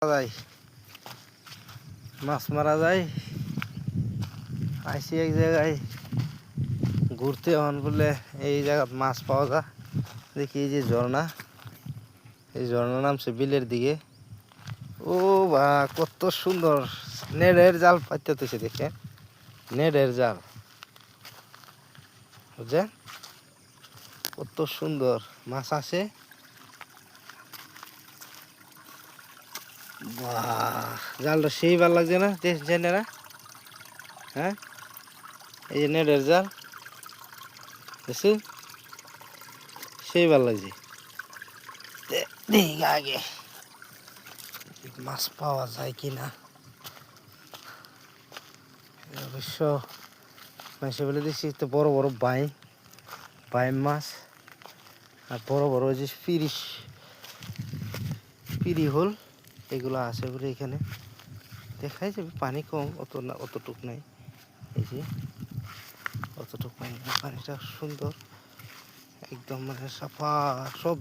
যায় মাছ মারা যায়। আইসি এক জায়গায় ঘুরতে হন বলে এই জায়গা মাছ পাওয়া যায়। দেখি এই যে ঝর্ণা, এই ঝর্ণা নামছে বিলের দিকে। ও বা কত সুন্দর নেটের জাল পাইতেছে, দেখে নেটের জাল, বুঝছেন কত সুন্দর মাছ আছে। বাহ, জালটা সেই ভালো লাগছে না জেনেরা? হ্যাঁ, এই যে নেটের জাল দেখছেন, সেই ভালো লাগছে। দেখি আগে মাছ পাওয়া যায় কিনা। অবশ্য মাসে বলে দিচ্ছি তো বড় বড় বাইম মাছ, আর বড় বড় যে পিরি হোল এগুলো আছে বলে এখানে দেখাই যাবে। পানি কম, অত না, অতটুক নাই। এই যে অতটুক পানি, পানিটা সুন্দর একদম, মানে সাফা সব।